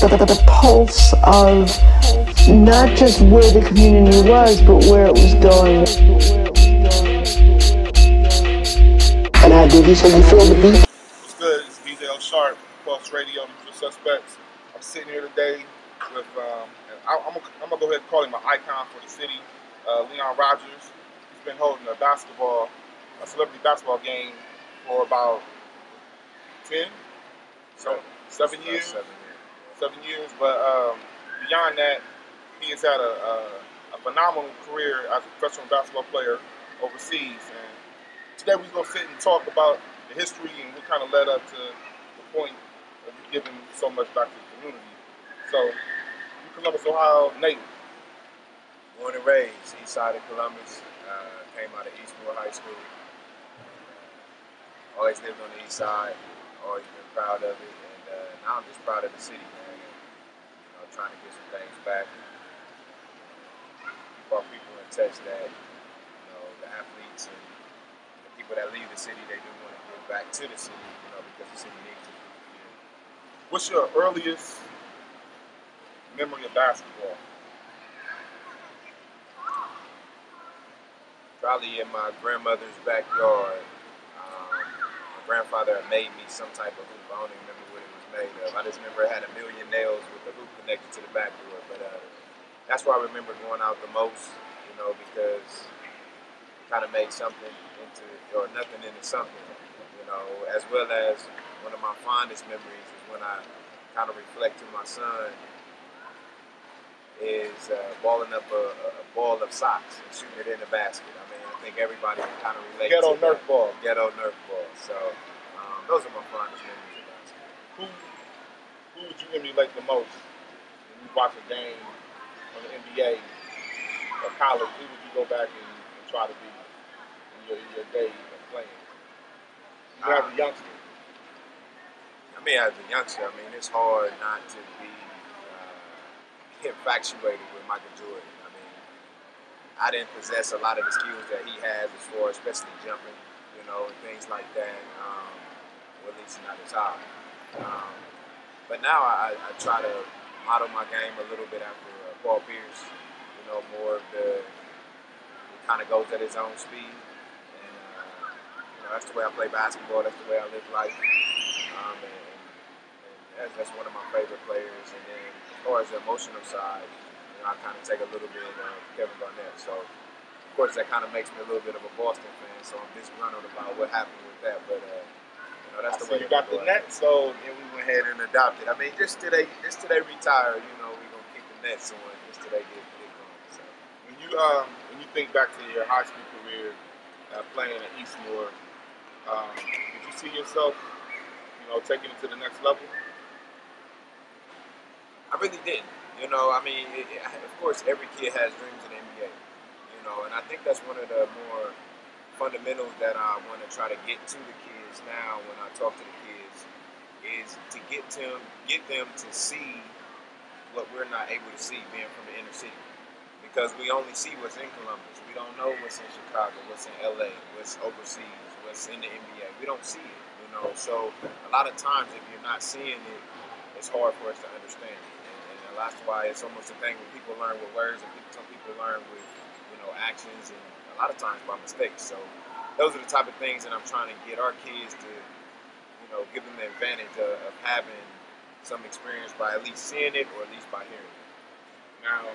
the pulse of not just where the community was, but where it was going. And how did you say you feel the beat? What's good? It's DJ Osharp, Pulse Radio, Usual Suspects. I'm sitting here today with, I'm gonna go ahead and call him an icon for the city, Leon Rodgers. He's been holding a celebrity basketball game for about 10, so 7 years. 7 years, but beyond that, he has had a phenomenal career as a professional basketball player overseas. And today we're going to sit and talk about the history and what kind of led up to the point of giving so much back to the community. So, you Columbus, Ohio native. Born and raised, east side of Columbus. Came out of Eastmoor High School. Always lived on the east side. Always been proud of it. And now I'm just proud of the city, man. And, trying to get some things back. Keep our people in touch that, the athletes and the people that leave the city, they do want to give back to the city, because the city needs it. What's your earliest memory of basketball? Probably in my grandmother's backyard. My grandfather had made me some type of hoop. I don't even remember what it was made of. I just remember it had a million nails with the hoop connected to the backboard. But that's where I remember going out the most, because it kind of made something into, or nothing into something, as well as one of my fondest memories is when I kind of reflect to my son is balling up a ball of socks and shooting it in the basket. I mean, I think everybody can kind of relate Ghetto to Nerf that. ball. Ghetto Nerf ball. So those are my fondest memories of basketball. Who would you emulate the most when you watch a game on the NBA or college? Who would you go back and try to be in your days of playing? You as a youngster. As a youngster, it's hard not to be infatuated with Michael Jordan. I didn't possess a lot of the skills that he has as far as especially jumping, and things like that, or at least not as high. But now I try to model my game a little bit after Paul Pierce, more of the, it kind of goes at his own speed. And, that's the way I play basketball, that's the way I live life. And that's one of my favorite players. And then as far as the emotional side, I kind of take a little bit of Kevin Garnett. So, of course, that kind of makes me a little bit of a Boston fan. So I'm disgruntled about what happened with that. But, that's the way you got the Nets. So and we went ahead and adopted. Just till they retire, we're going to keep the Nets on just till they get going. So. When you think back to your high school career playing at Eastmoor, did you see yourself, taking it to the next level? I really didn't. Of course, every kid has dreams in the NBA. And I think that's one of the more fundamentals that I want to try to get to the kids now when I talk to the kids is to get them to see what we're not able to see being from the inner city. Because we only see what's in Columbus. We don't know what's in Chicago, what's in LA, what's overseas, what's in the NBA. We don't see it, So a lot of times if you're not seeing it, it's hard for us to understand it. And that's why it's almost a thing when people learn with words and some people learn with, actions and a lot of times by mistakes. So those are the type of things that I'm trying to get our kids to, give them the advantage of having some experience by at least seeing it or at least by hearing it. Now,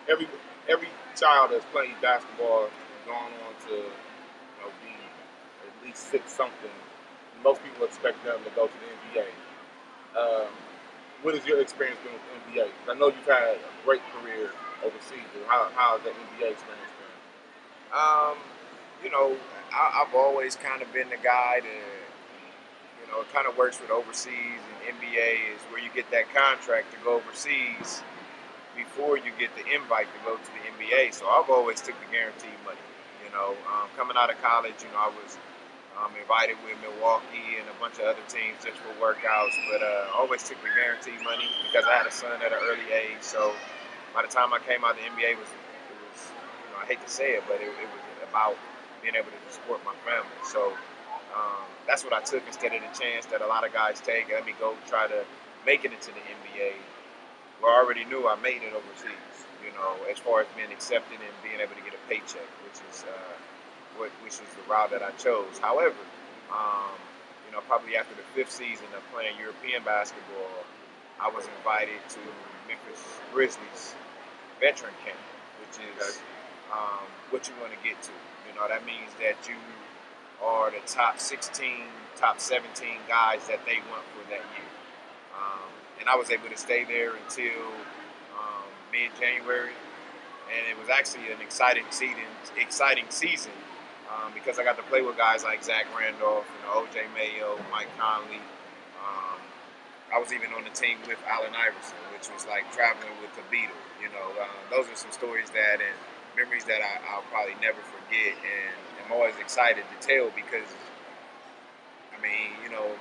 every child that's played basketball and gone on to be at least 6 something, most people expect them to go to the NBA. What has your experience been with the NBA? I know you've had a great career overseas. How has that NBA experience been? I've always kind of been the guy to, it kind of works with overseas and NBA is where you get that contract to go overseas before you get the invite to go to the NBA. So I've always took the guaranteed money. Coming out of college, I was invited with Milwaukee and a bunch of other teams just for workouts, but I always took the guaranteed money because I had a son at an early age. So by the time I came out, the NBA it was I hate to say it, but it was about being able to support my family. So that's what I took instead of the chance that a lot of guys take. Let me go try to make it into the NBA well, I already knew I made it overseas. You know, as far as being accepted and being able to get a paycheck, which is the route that I chose. However, um, you know, probably after the 5th season of playing European basketball, I was invited to Memphis Grizzlies veteran camp, which is what you want to get to. You know, that means that you are the top 16, top 17 guys that they want for that year. And I was able to stay there until mid-January, and it was actually an exciting season because I got to play with guys like Zach Randolph, you know, O.J. Mayo, Mike Conley. Um, I was even on the team with Allen Iverson, which was like traveling with the Beatles. You know, those are some stories and memories that I'll probably never forget, and I'm always excited to tell because, I mean, you know,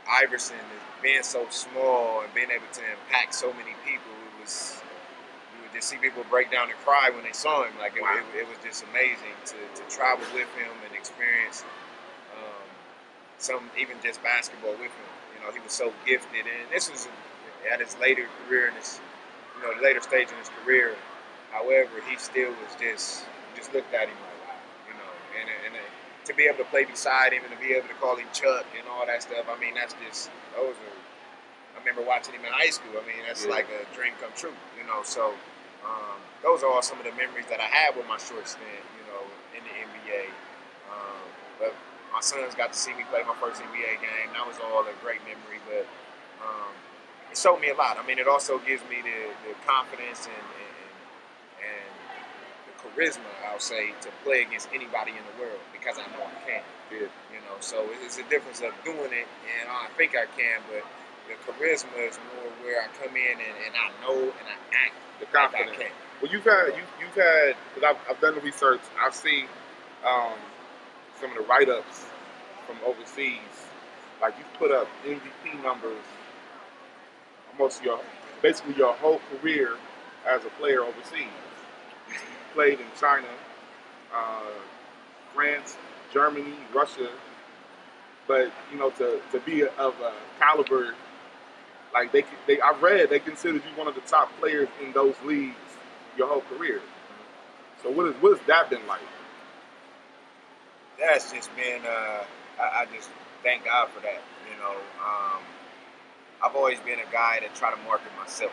Iverson being so small and being able to impact so many people, you would just see people break down and cry when they saw him. Like it was just amazing to travel with him and experience some even just basketball with him. You know, he was so gifted, and this was at his later career, in his, you know, the later stage in his career. However, he still was just looked at him like, wow, you know, and to be able to play beside him and to be able to call him Chuck and all that stuff. I mean, that's just those are. I remember watching him in high school. I mean, that's like a dream come true, you know. So those are all some of the memories that I had with my short stint, you know, in the NBA. But my sons got to see me play my first NBA game. That was all a great memory, but it showed me a lot. I mean, it also gives me the confidence and the charisma, I'll say, to play against anybody in the world because I know I can. Yeah. You know, so it's a difference of doing it, and I think I can, but the charisma is more where I come in and I know and I act The confidence. like I can. Well, you've had because I've done the research. I've seen some of the write-ups from overseas. Like you put up MVP numbers almost basically your whole career as a player overseas. You played in China, uh, France, Germany, Russia, but you know to be of a caliber like I've read they considered you one of the top players in those leagues your whole career. So what has that been like? That's just been, I just thank God for that. You know, I've always been a guy that try to market myself.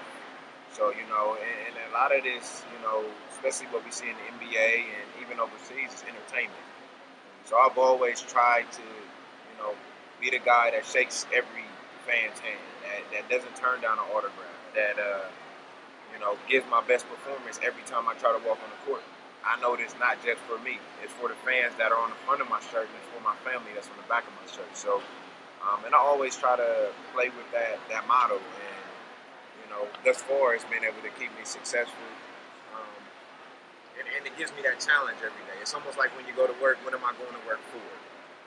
So, you know, and a lot of this, you know, especially what we see in the NBA and even overseas is entertainment. So I've always tried to, you know, be the guy that shakes every fan's hand, that doesn't turn down an autograph, that, you know, gives my best performance every time I try to walk on the court. I know it's not just for me. It's for the fans that are on the front of my shirt, and it's for my family that's on the back of my shirt. So, and I always try to play with that motto. And, you know, thus far it's been able to keep me successful. Um, and it gives me that challenge every day. It's almost like when you go to work, what am I going to work for?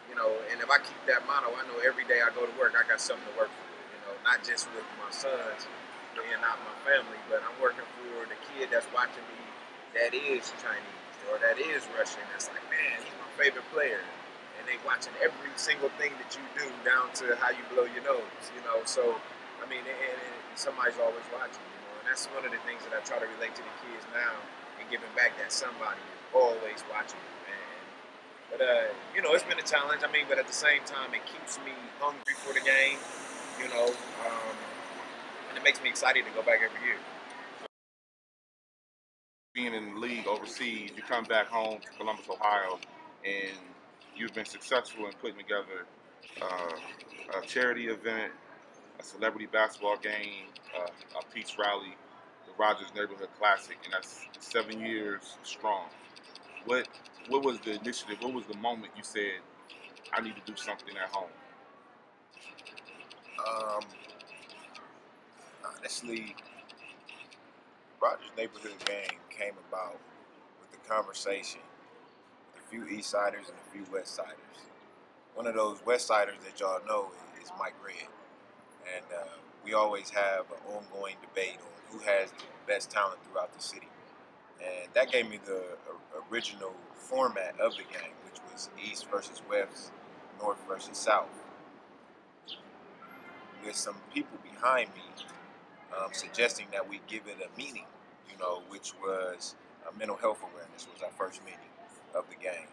You know, and if I keep that motto, I know every day I go to work, I got something to work for. You know, not just with my sons and not my family, but I'm working for the kid that's watching me that is Chinese or that is Russian. That's like, man, he's my favorite player. And they watching every single thing that you do down to how you blow your nose, you know. So, I mean, and somebody's always watching, you know. And that's one of the things that I try to relate to the kids now and giving back that somebody is always watching you, man. But, you know, it's been a challenge. I mean, but at the same time, it keeps me hungry for the game, you know. And it makes me excited to go back every year. Being in the league overseas, you come back home to Columbus, Ohio, and you've been successful in putting together a charity event, a celebrity basketball game, a peace rally, the Rodgers Neighborhood Classic, and that's 7 years strong. What what was the initiative? What was the moment you said, I need to do something at home? Um, Honestly, Rogers Neighborhood Game came about with the conversation with a few East Siders and a few West Siders. One of those West Siders that y'all know is Mike Red, and we always have an ongoing debate on who has the best talent throughout the city. And that gave me the original format of the game, which was East versus West, North versus South, with some people behind me suggesting that we give it a meaning, which was mental health awareness was our first meaning of the game.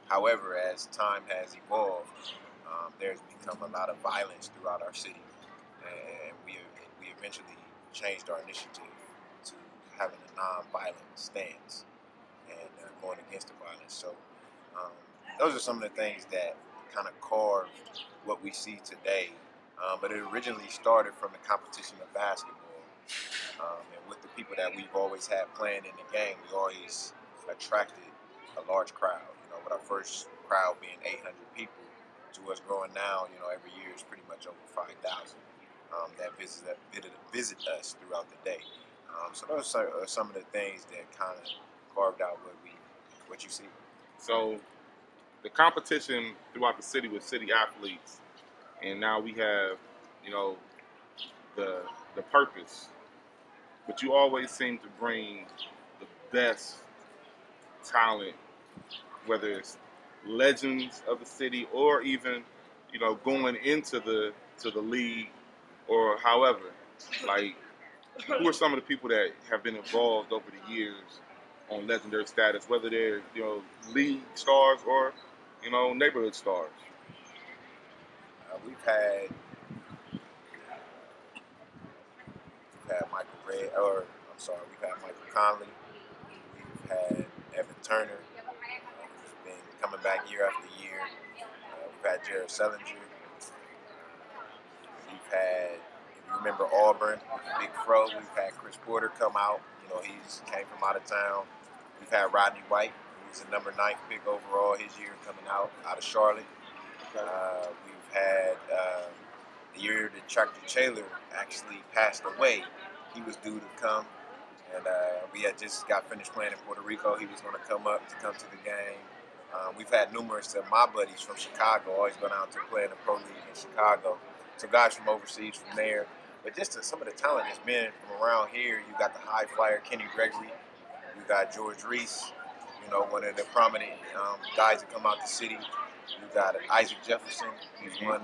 However, as time has evolved, there's become a lot of violence throughout our city, and we eventually changed our initiative to having a non-violent stance and going against the violence. So those are some of the things that kind of carved what we see today. But it originally started from the competition of basketball. And with the people that we've always had playing in the game, we always attracted a large crowd. With our first crowd being 800 people, to us growing now, every year is pretty much over 5,000 that visit us throughout the day. So those are some of the things that kind of carved out what you see. So the competition throughout the city with city athletes, and now we have, the purpose. But you always seem to bring the best talent, whether it's legends of the city or even, going into the league or however. Like, who are some of the people that have been involved over the years on legendary status, whether they're league stars or neighborhood stars? We've had Michael Red, or I'm sorry, we've had Michael Conley. We've had Evan Turner, who's been coming back year after year. We've had Jared Sellinger. We've had, if you remember Auburn, Big Fro. We've had Chris Porter come out. He's came from out of town. We've had Rodney White, who was the number 9th pick overall his year coming out of Charlotte. We've had the year that Chuck Taylor actually passed away. He was due to come, and we had just got finished playing in Puerto Rico. He was going to come to the game. We've had numerous of my buddies from Chicago, always gone out to play in the pro league in Chicago. So guys from overseas from there. But just some of the talent that's been from around here. You got the high flyer Kenny Gregory. You got George Reese, one of the prominent guys that come out the city. You got Isaac Jefferson. He's won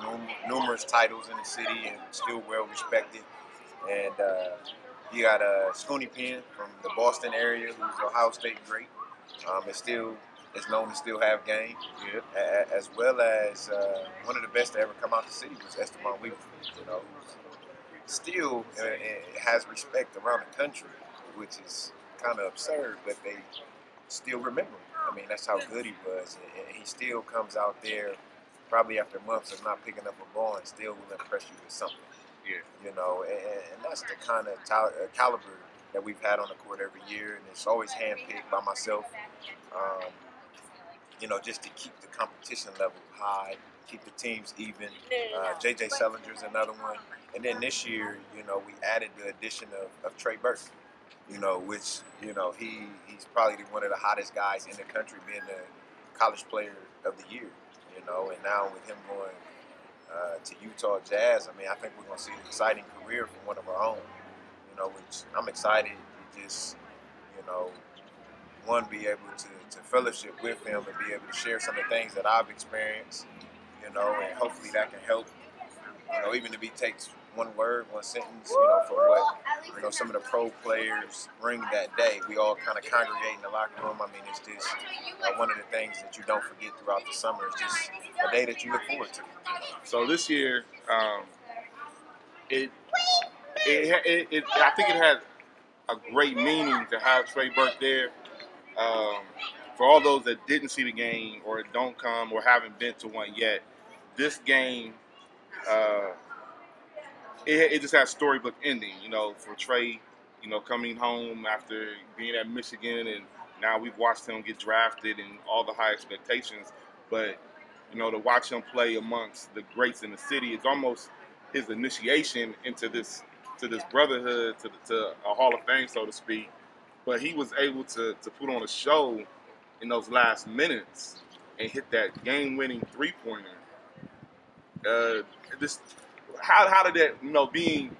numerous titles in the city and still well respected. And you got Scooney Penn from the Boston area, who's Ohio State great. Is known to still have game, as well as one of the best to ever come out the city was Esteban Weaver. Still has respect around the country, which is kind of absurd, but they still remember him. I mean, that's how good he was, and he still comes out there, probably after months of not picking up a ball, and still will impress you with something. Yeah. And that's the kind of caliber that we've had on the court every year, and it's always handpicked by myself. Just to keep the competition level high, keep the teams even. J.J. Sellinger's another one. And then this year, we added the addition of Trey Burke, which, he's probably one of the hottest guys in the country, being the college player of the year, and now with him going to Utah Jazz, I think we're going to see an exciting career from one of our own, which I'm excited to just, one, be able to fellowship with him and be able to share some of the things that I've experienced, and hopefully that can help, even if he takes one word, one sentence, for what, some of the pro players bring that day. We all kind of congregate in the locker room. It's just one of the things that you don't forget throughout the summer. It's just a day that you look forward to. So this year, I think it had a great meaning to have Trey Burke there. For all those that didn't see the game or don't come or haven't been to one yet, this game, it just has storybook ending, for Trey, coming home after being at Michigan, and now we've watched him get drafted and all the high expectations. But, to watch him play amongst the greats in the city, it's almost his initiation into this brotherhood, to a Hall of Fame, so to speak. But he was able to put on a show in those last minutes and hit that game-winning three-pointer. How did that, being,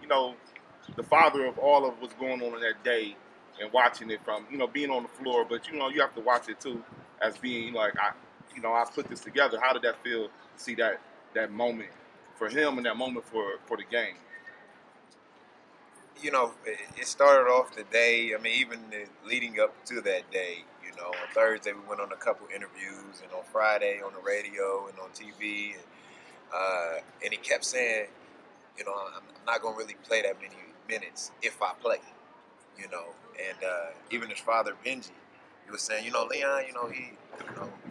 the father of all of what's going on in that day and watching it from, being on the floor, but, you have to watch it too as being, I put this together. How did that feel to see that moment for him and that moment for the game? you know, it started off the day. I mean, even leading up to that day, you know, on Thursday we went on a couple interviews, and on Friday on the radio and on TV, and he kept saying, you know, I'm not gonna really play that many minutes if I play, you know. And even his father Benji, he was saying, you know, Leon,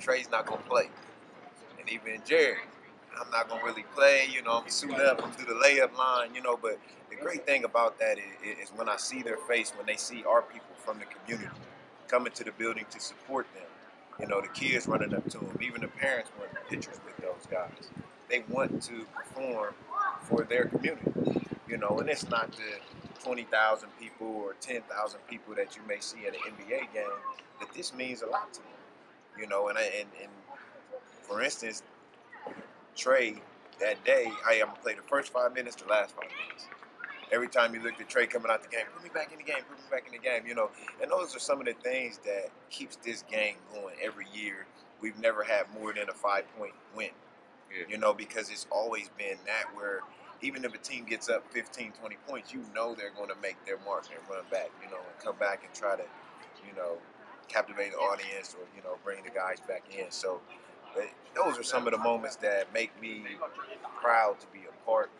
Trey's not gonna play, and even Jared, I'm not gonna really play. You know, I'm gonna suit up, I'm gonna do the layup line, you know. But the great thing about that is when I see their face, when they see our people from the community coming to the building to support them. You know, the kids running up to them, even the parents wanting pictures with those guys. They want to perform for their community. You know, and it's not the 20,000 people or 10,000 people that you may see at an NBA game. That this means a lot to them. You know, and for instance, Trey that day, I'm gonna play the first 5 minutes, the last 5 minutes. Every time you looked at Trey coming out the game, put me back in the game, put me back in the game, you know. And those are some of the things that keeps this game going every year. We've never had more than a 5-point win, you know, because it's always been that where even if a team gets up 15, 20 points, you know they're going to make their mark and run back, you know, and come back and try to, you know, captivate the audience or, you know, bring the guys back in. So those are some of the moments that make me proud to be a part,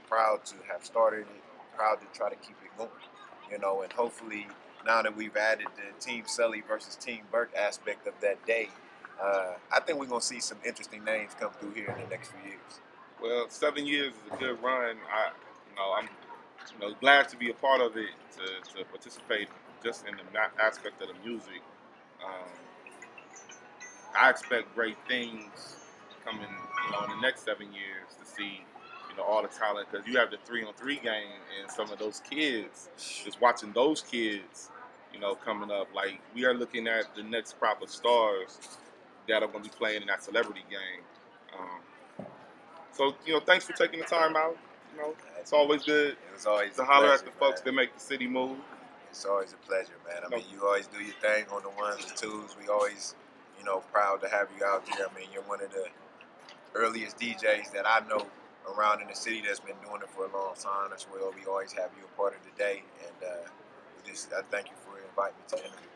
proud to have started it, proud to try to keep it going, you know, and hopefully now that we've added the Team Sully versus Team Burke aspect of that day, I think we're going to see some interesting names come through here in the next few years. Well, 7 years is a good run. I'm glad to be a part of it, to participate just in the aspect of the music. Um, I expect great things coming, in the next 7 years to see, all the talent, because you have the 3-on-3 game and some of those kids, just watching those kids, coming up. Like, we are looking at the next crop of stars that are going to be playing in that celebrity game. So, thanks for taking the time out. It's always good always to holler at the man. folks that make the city move. It's always a pleasure, man. I mean, you always do your thing on the ones and twos. We always, proud to have you out there. I mean, you're one of the earliest DJs that I know around in the city that's been doing it for a long time as well. We always have you a part of the day, and I thank you for inviting me to the interview.